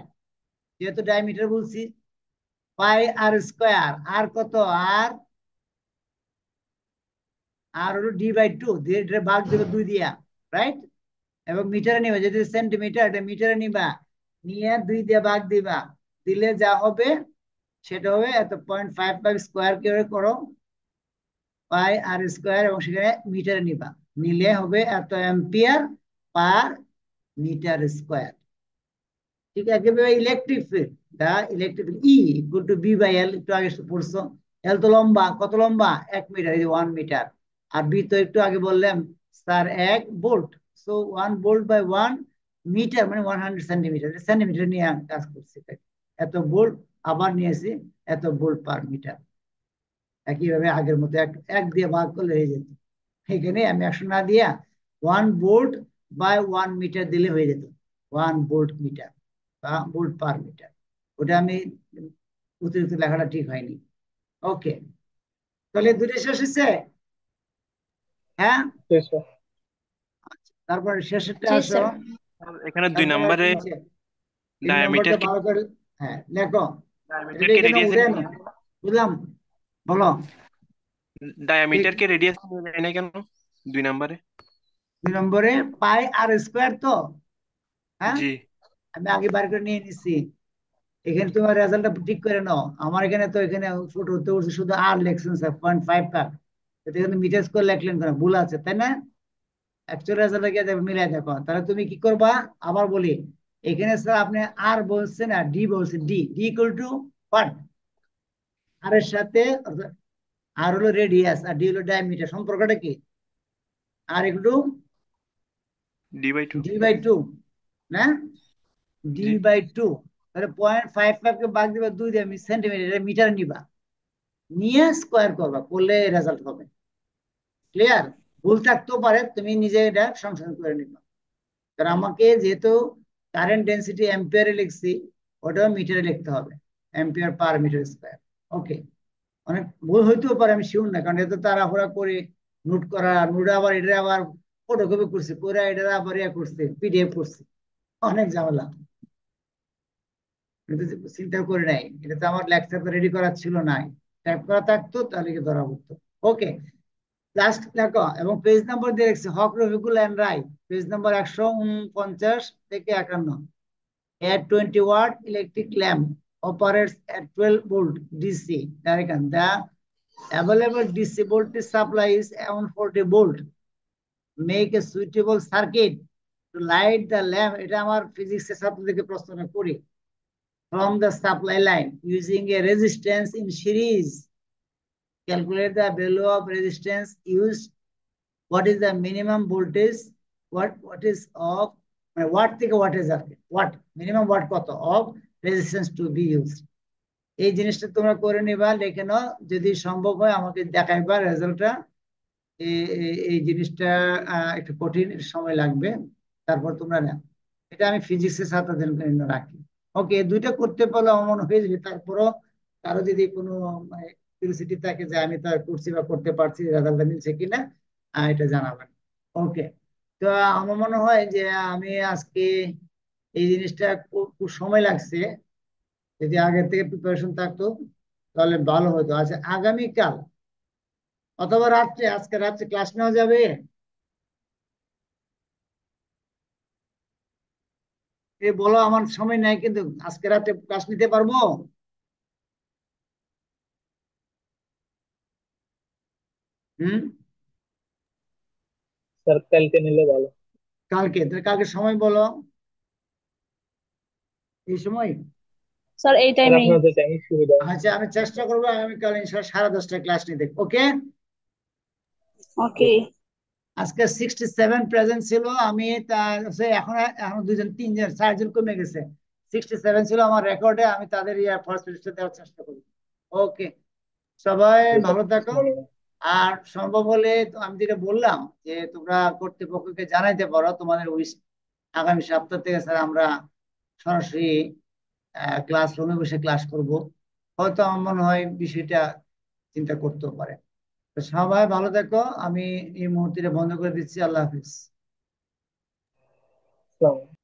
যেহেতু ডায়ামিটার বলছি, পাই আর স্কোয়ার। আর কত? আর আর হলো D/2, দিয়ে ভাগ দেবে 2 দিয়া, রাইট? এবং মিটারে নিবা, যদি সেন্টিমিটার, এটা মিটারে নিবা, নিয়ে 2 দিয়ে ভাগ দিবা, দিলে যা হবে সেটা হবে এত 0.55 স্কোয়ার করে করো পাই আর স্কোয়ার, এবং সেখানে মিটারে নিবা, নিলে হবে এত অ্যাম্পিয়ার পার মিটার স্কোয়ার। ঠিক একেবারে electric field, the electric E equal to B by L, একটু আগে পড়ছো। এল তো লম্বা, কত লম্বা? 1 মিটার, এই যে 1 মিটার। আর বি তো একটু আগে বললাম sir 1 volt. So 1 volt by 1 metre মানে 100 সেন্টিমিটার, সেন্টিমিটার নিয়ে কাজ করছি। এত ভোল্ট আবার নিয়েছি, এত ভোল্ট পার মিটার। একইভাবে আগের মতো এক এক দিয়ে ভাগ করলে হয়ে যেত। এখানে আমি 100 না দিয়া 1 ভোল্ট বাই 1 মিটার দিলে হয়ে যেত, 1 ভোল্ট মিটার বা ভোল্ট পার মিটার। ওটা আমি অতিরিক্ত লেখাটা ঠিক হয়নি। ওকে, তাহলে দুটো শেষ হয়েছে। হ্যাঁ, জি স্যার। তারপরে শেষেরটা জি আসো। স্যার। এখানে 2 তারপরে নম্বরে নিচে 3 নম্বরটা ডায়ামিটার কে ভালো করে, হ্যাঁ লেখো। ডায়ামিটার এটা কে এখানে রেডিয়াস উঠে না, বুঝলাম, বলো। ডায়ামিটার কে রেডিয়াস নিয়ে যায় না কেন 2 নম্বরে? 2 নম্বরে পাই আর স্কোয়ার তো, হ্যাঁ, জি আমি আগে বার করে নিয়ে নিচ্ছি। এখানে তোমার রেজাল্টটা ঠিক করে নাও। আমার এখানে তো এখানে ফুট হতে উঠছে শুধু আর লেখছেন স্যার 0.5 কার, এখানে মিটার স্কোয়ার লেখলেন কেন? ভুল আছে তাই না? অ্যাকচুয়াল রেজাল্টটা গিয়ে মিলাই দেখো। তাহলে তুমি কি করবা, আবার বলি, এখানে স্যার আপনি আর বলছেন আর ডি বলছেন, D D equal to what? R এর সাথে আর হলো রেডিয়াস আর ডি হলো ডায়ামিটার, সম্পর্কটা কি? আর একটু d/2। d/2, না? জি d/2। তাহলে 0.55 কে ভাগ দিবা 2 দিয়ে, সেন্টিমিটার মিটার নিবা, নিয়ে স্কোয়ার করবা, করলে রেজাল্ট হবে। ক্লিয়ার? ভুল থাকতেও পারে, তুমি নিজে এটা সংশোধন করে নিবা। কারণ আমাকে যেহেতু কারেন্ট ডেন্সিটি অ্যাম্পিয়ারে লিখছি, ওটাও মিটারে লিখতে হবে, অ্যাম্পিয়ার পার মিটার স্কোয়ার। ওকে, অনেক ভুল হইতেও পারে, আমি শিওর না, কারণ এটা তাড়াহুড়া করে নোট করা, নোট আবার এটা আবার ফটোকপি করছি, করে এটা আবার ইয়ে করছে, পিডিএফ করছি, অনেক ঝামেলা। কিন্তু চিন্তা করে নাই, এটা তো আমার লেকচার তো রেডি করা ছিল না, টাইপ করা থাকতো তাহলে কি ধরা পড়তো। ওকে, লাস্ট লেখো, এবং পেজ নাম্বার দিয়ে রাখছি, Haque Rafiqul and Rai, page number 149 থেকে 51। A 20-watt electric lamp operates at 12 volt DC direct. The available DC voltage supply is 140 volt. Make a suitable circuit to light the lamp. এটা আমার ফিজিক্সের ছাত্রদেরকে প্রশ্ন করি। From the supply line using a resistance in series. Calculate the value of resistance used. What is the minimum voltage? What is of what থেকে what is R what minimum what কত of resistance to be used? এই জিনিসটা তোমরা করে নিবা, লিখে নাও, যদি সম্ভব হয় আমাকে দেখাইবা রেজাল্টটা। এই জিনিসটা একটু কঠিন, সময় লাগবে, তারপর তোমরা না, এটা আমি ফিজিক্সের ছাত্রদের জন্য রাখি। ওকে, দুইটা করতে পারলে আমার মনে হয়ে যাবে। তারপরও কারো যদি কোনো কিউরিওসিটি থাকে যে আমি তা করছি বা করতে পারছি, রেজাল্টটা মিলছে কিনা, এটা জানাবেন। ওকে, তো আমার মনে হয় যে আমি আজকে এই জিনিসটা খুব সময় লাগছে, যদি আগের থেকে প্রিপারেশন থাকতো তাহলে ভালো হতো। আচ্ছা, আগামীকাল অথবা রাত্রে, আজকে রাত্রে ক্লাস নেওয়া যাবে? বলো, আমার সময় নাই কিন্তু আজকে রাতে ক্লাস নিতে পারবো? হুম, স্যার কালকে নিলে ভালো। কালকে? তাহলে কালকে সময় বলো, এই সময়। স্যার এই স্যার টাইমেই। আপনাদের টাইম সুবিধা হবে। আচ্ছা, আমি চেষ্টা করবো আগামীকাল ইনশাআল্লাহ 10:30 ক্লাস নিতে। ওকে, ওকে। আজকে 67 প্রেজেন্ট ছিল, আমি তার এখন এখন 2 জন 3 জন 4 জন কমে গেছে। 67 ছিল আমার রেকর্ডে, আমি তাদের ফার্স্ট লিস্টে দেওয়ার চেষ্টা করি। ওকে, সবাই জি স্যার, ভালো থাকো। ধন্যবাদ। আর সম্ভব হলে তো আমি যেটা বললাম যে তোমরা কর্তৃপক্ষকে জানাইতে পারো তোমাদের উইশ, আগামী সপ্তাহ থেকে স্যার আমরা সরাসরি ক্লাসরুমে বসে ক্লাস করব। হয়তো আমার মনে হয় বিষয়টা চিন্তা করতেও পারে। তো সবাই ভালো থেকো, আমি এই মুহূর্তে বন্ধ করে দিচ্ছি। আল্লাহ হাফিজ। আসসালামু আলাইকুম।